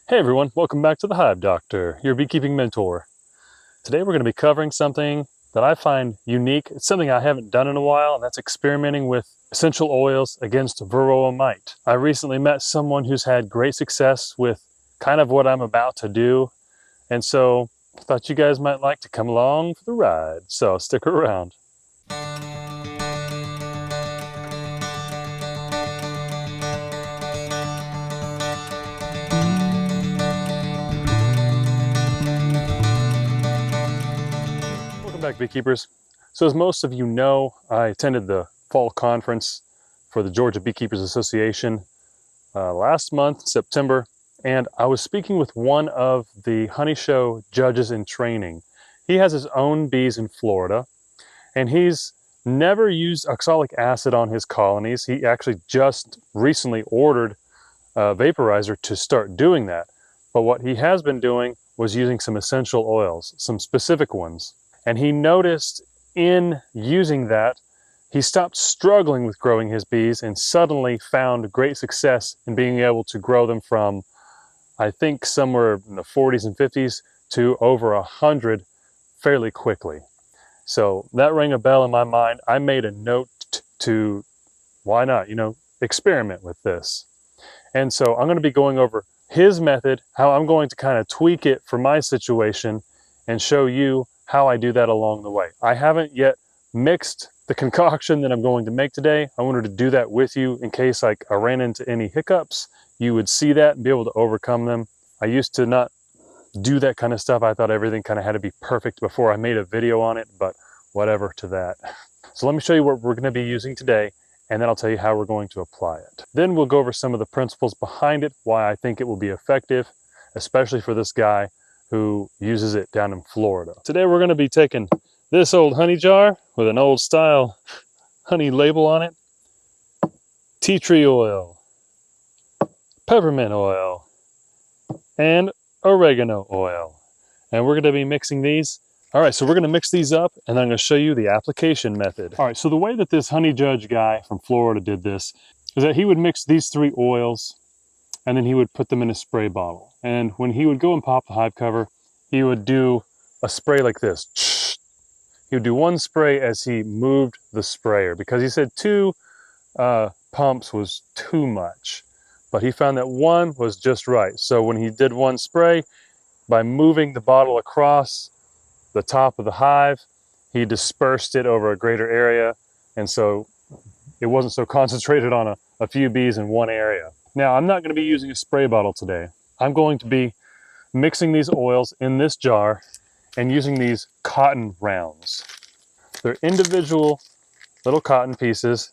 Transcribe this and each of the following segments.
Hey everyone, welcome back to the Hive Doctor, your beekeeping mentor. Today we're going to be covering something that I find unique. It's something I haven't done in a while, and that's experimenting with essential oils against Varroa mite. I recently met someone who's had great success with kind of what I'm about to do, and so I thought you guys might like to come along for the ride, so stick around. Welcome back, beekeepers. So as most of you know, I attended the fall conference for the Georgia Beekeepers Association last month, September, and I was speaking with one of the honey show judges in training. He has his own bees in Florida, and he's never used oxalic acid on his colonies. He actually just recently ordered a vaporizer to start doing that. But what he has been doing was using some essential oils, some specific ones. And he noticed in using that, he stopped struggling with growing his bees and suddenly found great success in being able to grow them from, I think, somewhere in the 40s and 50s to over 100 fairly quickly. So that rang a bell in my mind. I made a note to, why not, experiment with this. And so I'm going to be going over his method, how I'm going to kind of tweak it for my situation and show you how I do that along the way. I haven't yet mixed the concoction that I'm going to make today. I wanted to do that with you in case I ran into any hiccups. You would see that and be able to overcome them. I used to not do that kind of stuff. I thought everything kind of had to be perfect before I made a video on it, but whatever to that. So let me show you what we're going to be using today, and then I'll tell you how we're going to apply it. Then we'll go over some of the principles behind it, why I think it will be effective, especially for this guy who uses it down in Florida. Today we're going to be taking this old honey jar with an old style honey label on it, tea tree oil, peppermint oil, and oregano oil. And we're going to be mixing these. All right, so we're going to mix these up, and then I'm going to show you the application method. All right, so the way that this honey judge guy from Florida did this is that he would mix these three oils, and then he would put them in a spray bottle. And when he would go and pop the hive cover, he would do a spray like this. He would do one spray as he moved the sprayer, because he said two pumps was too much, but he found that one was just right. So when he did one spray, by moving the bottle across the top of the hive, he dispersed it over a greater area, and so it wasn't so concentrated on a few bees in one area. Now, I'm not going to be using a spray bottle today. I'm going to be mixing these oils in this jar and using these cotton rounds. They're individual little cotton pieces,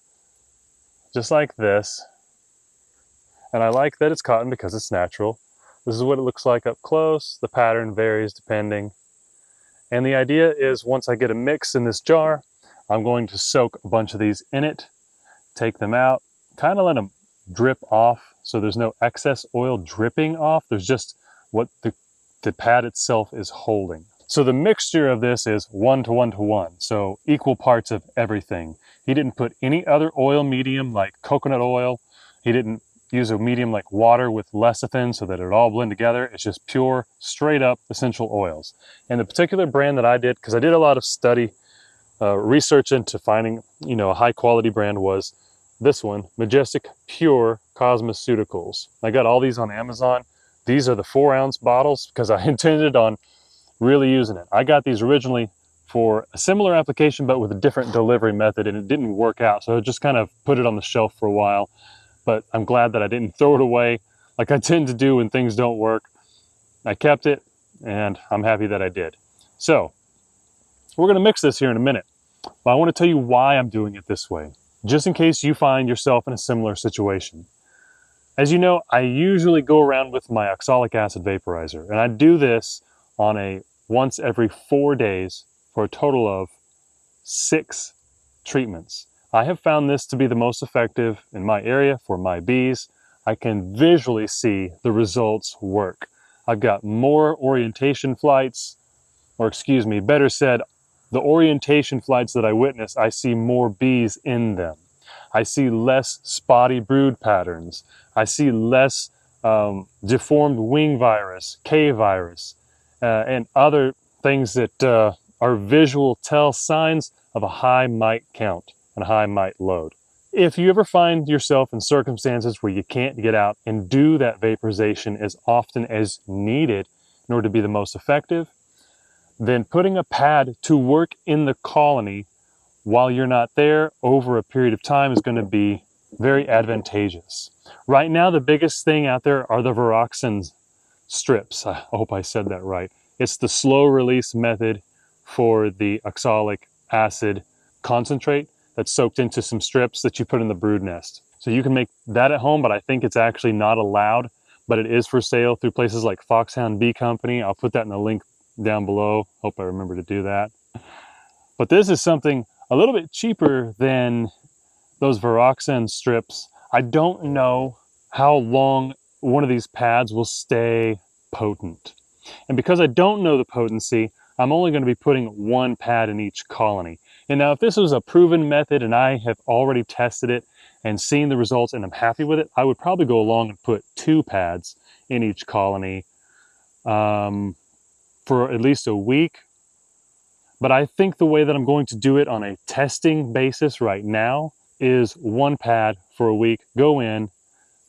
just like this. And I like that it's cotton because it's natural. This is what it looks like up close. The pattern varies depending. And the idea is, once I get a mix in this jar, I'm going to soak a bunch of these in it, take them out, kind of let them drip off so there's no excess oil dripping off. There's just what the pad itself is holding. So the mixture of this is 1 to 1 to 1, so equal parts of everything. He didn't put any other oil medium like coconut oil. He didn't use a medium like water with lecithin so that it all blend together. It's just pure, straight up essential oils. And the particular brand that I did, because I did a lot of study, research into finding, a high quality brand, was this one, Majestic Pure Cosmeceuticals. I got all these on Amazon. These are the 4-ounce bottles because I intended on really using it. I got these originally for a similar application but with a different delivery method, and it didn't work out, so I just kind of put it on the shelf for a while. But I'm glad that I didn't throw it away like I tend to do when things don't work. I kept it, and I'm happy that I did. So we're going to mix this here in a minute, but I want to tell you why I'm doing it this way, just in case you find yourself in a similar situation. As you know, I usually go around with my oxalic acid vaporizer, and I do this on a once every 4 days for a total of 6 treatments. I have found this to be the most effective in my area for my bees. I can visually see the results work. I've got more orientation flights, or excuse me, better said, the orientation flights that I witness, I see more bees in them. I see less spotty brood patterns. I see less deformed wing virus, K virus, and other things that are visual tell signs of a high mite count and a high mite load. If you ever find yourself in circumstances where you can't get out and do that vaporization as often as needed in order to be the most effective, then putting a pad to work in the colony while you're not there over a period of time is going to be very advantageous. Right now, the biggest thing out there are the Varroxsan strips. I hope I said that right. It's the slow release method for the oxalic acid concentrate that's soaked into some strips that you put in the brood nest. So you can make that at home, but I think it's actually not allowed, but it is for sale through places like Foxhound Bee Company. I'll put that in the link down below. Hope I remember to do that. But this is something a little bit cheaper than those Varroxsan strips. I don't know how long one of these pads will stay potent. And because I don't know the potency, I'm only going to be putting one pad in each colony. And now if this was a proven method and I have already tested it and seen the results and I'm happy with it, I would probably go along and put 2 pads in each colony for at least a week. But I think the way that I'm going to do it on a testing basis right now is 1 pad for a week. Go in,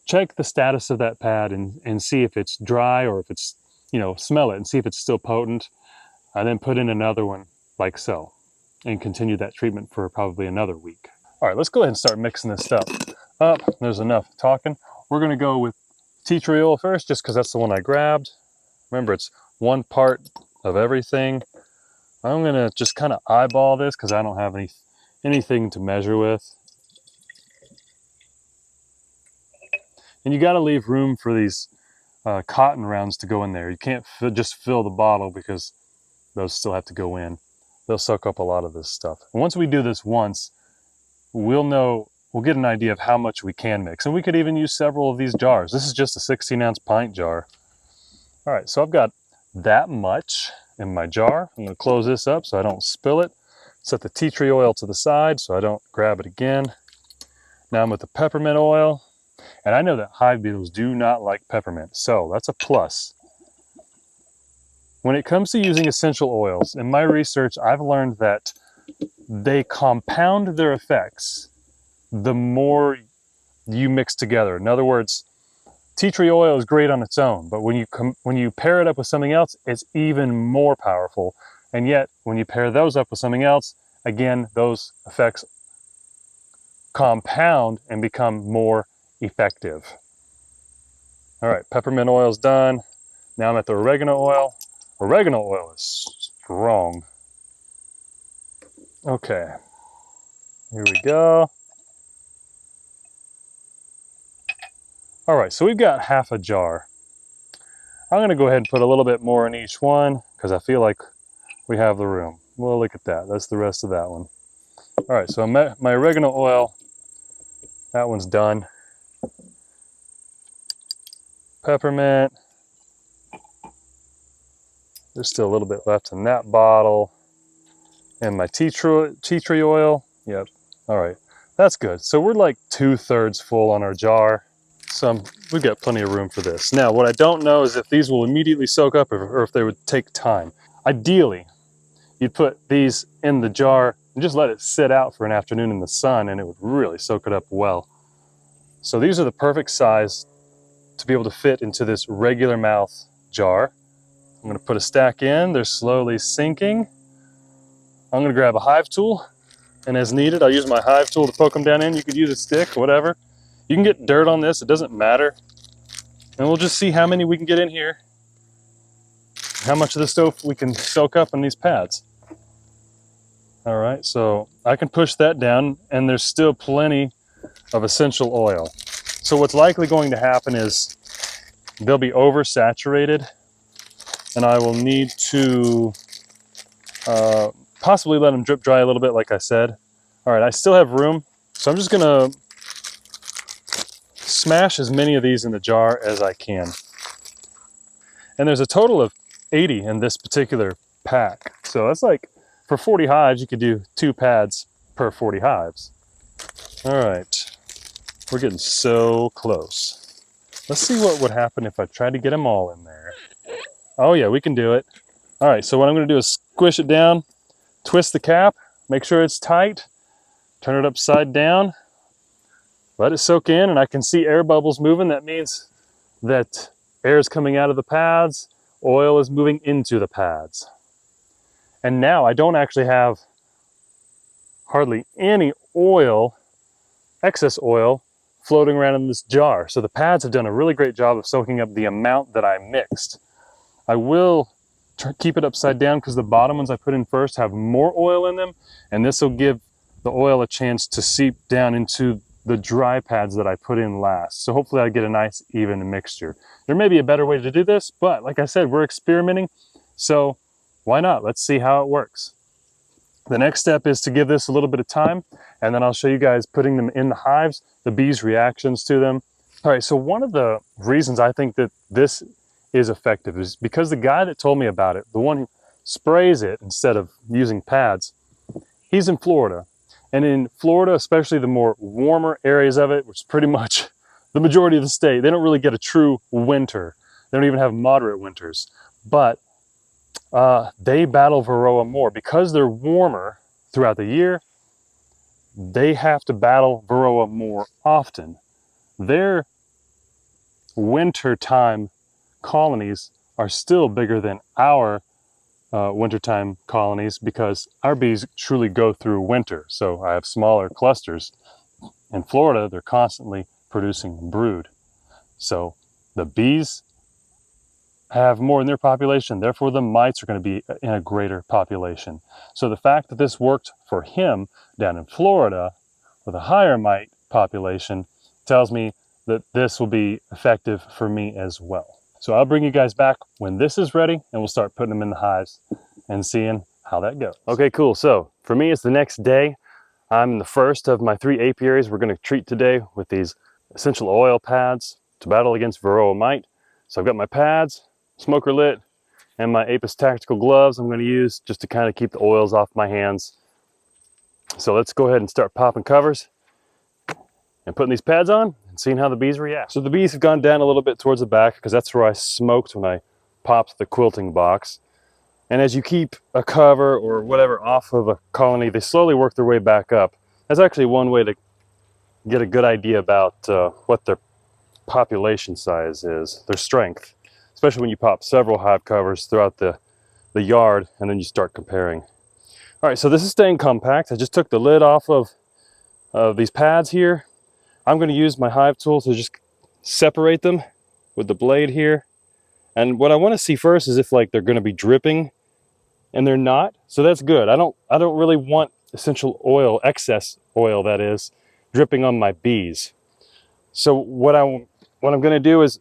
check the status of that pad and see if it's dry or if it's, smell it and see if it's still potent. And then put in another one like so and continue that treatment for probably another week. All right, let's go ahead and start mixing this stuff up. There's enough talking. We're going to go with tea tree oil first, just because that's the one I grabbed. Remember, it's 1 part of everything. I'm going to just kind of eyeball this because I don't have anything to measure with. And you got to leave room for these cotton rounds to go in there. You can't just fill the bottle because those still have to go in. They'll soak up a lot of this stuff. And once we do this once, we'll get an idea of how much we can mix. And we could even use several of these jars. This is just a 16-ounce pint jar. All right, so I've got that much in my jar. I'm going to close this up so I don't spill it. Set the tea tree oil to the side so I don't grab it again. Now I'm with the peppermint oil. And I know that hive beetles do not like peppermint, so that's a plus. When it comes to using essential oils, in my research, I've learned that they compound their effects the more you mix together. In other words, tea tree oil is great on its own, but when you pair it up with something else, it's even more powerful. And yet, when you pair those up with something else, again, those effects compound and become more effective. All right, peppermint oil is done. Now I'm at the oregano oil. Oregano oil is strong. Okay, here we go. All right, so we've got half a jar. I'm gonna go ahead and put a little bit more in each one because I feel like we have the room. Well, look at that, that's the rest of that one. All right, so my oregano oil, that one's done. Peppermint. There's still a little bit left in that bottle. And my tea tree oil. Yep. All right. That's good. So we're like 2/3 full on our jar. So we've got plenty of room for this. Now, what I don't know is if these will immediately soak up or if they would take time. Ideally, you'd put these in the jar and just let it sit out for an afternoon in the sun and it would really soak it up well. So these are the perfect size to be able to fit into this regular mouth jar. I'm going to put a stack in. They're slowly sinking. I'm going to grab a hive tool, and as needed, I'll use my hive tool to poke them down in. You could use a stick, whatever. You can get dirt on this. It doesn't matter. And we'll just see how many we can get in here, how much of the stuff we can soak up in these pads. All right, so I can push that down, and there's still plenty of essential oil. So what's likely going to happen is they'll be oversaturated, and I will need to possibly let them drip dry a little bit, like I said. All right, I still have room, so I'm just gonna smash as many of these in the jar as I can. And there's a total of 80 in this particular pack. So that's like, for 40 hives, you could do 2 pads per 40 hives. All right, we're getting so close. Let's see what would happen if I tried to get them all in there. Oh yeah, we can do it. All right, so what I'm gonna do is squish it down, twist the cap, make sure it's tight, turn it upside down, let it soak in, and I can see air bubbles moving. That means that air is coming out of the pads, oil is moving into the pads. And now I don't actually have hardly any oil, excess oil, floating around in this jar. So the pads have done a really great job of soaking up the amount that I mixed. I will keep it upside down because the bottom ones I put in first have more oil in them, and this will give the oil a chance to seep down into the dry pads that I put in last. So hopefully I get a nice even mixture. There may be a better way to do this, but like I said, we're experimenting, so why not? Let's see how it works. The next step is to give this a little bit of time, and then I'll show you guys putting them in the hives, the bees' reactions to them. All right, so one of the reasons I think that this is effective is because the guy that told me about it, the one who sprays it instead of using pads, he's in Florida. And in Florida, especially the more warmer areas of it, which is pretty much the majority of the state, they don't really get a true winter. They don't even have moderate winters. But they battle Varroa more. Because they're warmer throughout the year, they have to battle Varroa more often. Their wintertime colonies are still bigger than our wintertime colonies because our bees truly go through winter. So I have smaller clusters. In Florida, they're constantly producing brood. So the bees have more in their population, therefore the mites are going to be in a greater population. So the fact that this worked for him down in Florida with a higher mite population tells me that this will be effective for me as well. So I'll bring you guys back when this is ready and we'll start putting them in the hives and seeing how that goes. Okay, cool. So for me, it's the next day. I'm in the first of my 3 apiaries we're going to treat today with these essential oil pads to battle against Varroa mite. So I've got my pads, smoker lit, and my Apis tactical gloves I'm going to use just to kind of keep the oils off my hands. So let's go ahead and start popping covers and putting these pads on and seeing how the bees react. So the bees have gone down a little bit towards the back because that's where I smoked when I popped the quilting box. And as you keep a cover or whatever off of a colony, they slowly work their way back up. That's actually one way to get a good idea about what their population size is, their strength, especially when you pop several hive covers throughout the yard and then you start comparing. All right, so this is staying compact. I just took the lid off of these pads here. I'm going to use my hive tool to just separate them with the blade here. And what I want to see first is if like they're going to be dripping, and they're not. So that's good. I don't really want essential oil, excess oil that is, dripping on my bees. So what I'm going to do is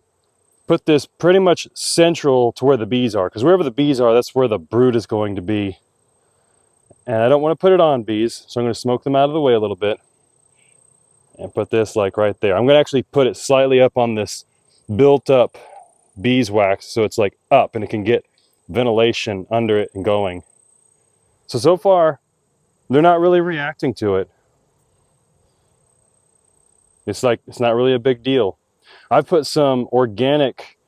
put this pretty much central to where the bees are, because wherever the bees are, that's where the brood is going to be. And I don't want to put it on bees, so I'm going to smoke them out of the way a little bit and put this like right there. I'm going to actually put it slightly up on this built up beeswax so it's like up and it can get ventilation under it and going. So far, they're not really reacting to it. It's like, it's not really a big deal. I've put some organic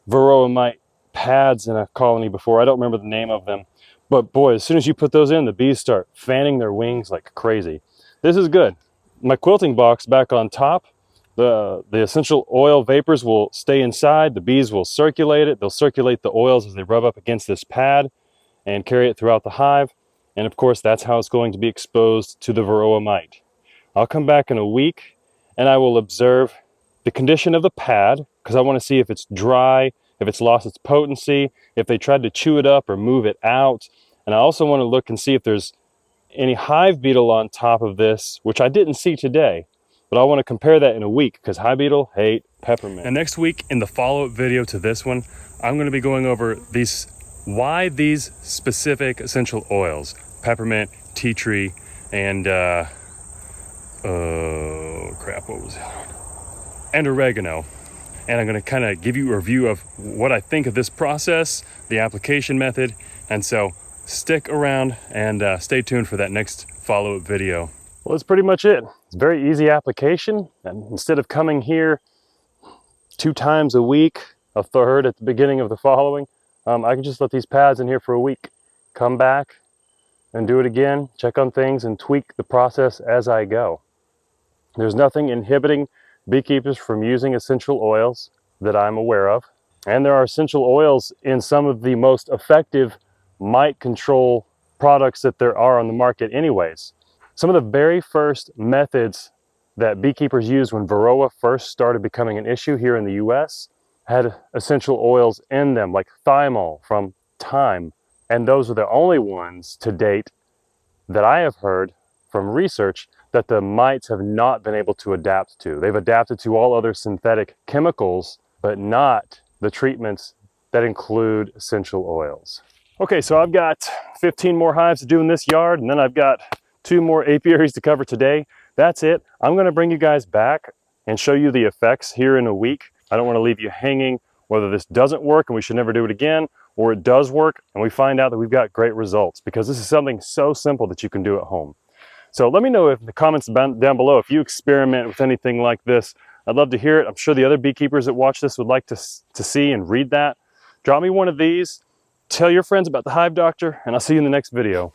Varroa mite pads in a colony before. I don't remember the name of them. But boy, as soon as you put those in, the bees start fanning their wings like crazy. This is good. My quilting box back on top, the essential oil vapors will stay inside. The bees will circulate it. They'll circulate the oils as they rub up against this pad and carry it throughout the hive. And of course, that's how it's going to be exposed to the Varroa mite. I'll come back in a week and I will observe the condition of the pad because I want to see if it's dry, if it's lost its potency, if they tried to chew it up or move it out. And I also want to look and see if there's any hive beetle on top of this, which I didn't see today. But I want to compare that in a week because hive beetle hate peppermint. And next week in the follow-up video to this one, I'm going to be going over why these specific essential oils, peppermint, tea tree, and and oregano. And I'm going to kind of give you a review of what I think of this process, the application method. And so stick around and stay tuned for that next follow-up video. Well, that's pretty much it. It's a very easy application. And instead of coming here 2 times a week, a third at the beginning of the following, I can just let these pads in here for a week, come back and do it again, check on things and tweak the process as I go. There's nothing inhibiting beekeepers from using essential oils that I'm aware of. And there are essential oils in some of the most effective mite control products that there are on the market anyways. Some of the very first methods that beekeepers used when Varroa first started becoming an issue here in the US had essential oils in them, like thymol from thyme. And those are the only ones to date that I have heard from research that the mites have not been able to adapt to. They've adapted to all other synthetic chemicals, but not the treatments that include essential oils. Okay, so I've got 15 more hives to do in this yard, and then I've got 2 more apiaries to cover today. That's it. I'm gonna bring you guys back and show you the effects here in a week. I don't wanna leave you hanging whether this doesn't work and we should never do it again, or it does work and we find out that we've got great results, because this is something so simple that you can do at home. So let me know in the comments down below if you experiment with anything like this. I'd love to hear it. I'm sure the other beekeepers that watch this would like to see and read that. Drop me one of these, tell your friends about the Hive Doctor, and I'll see you in the next video.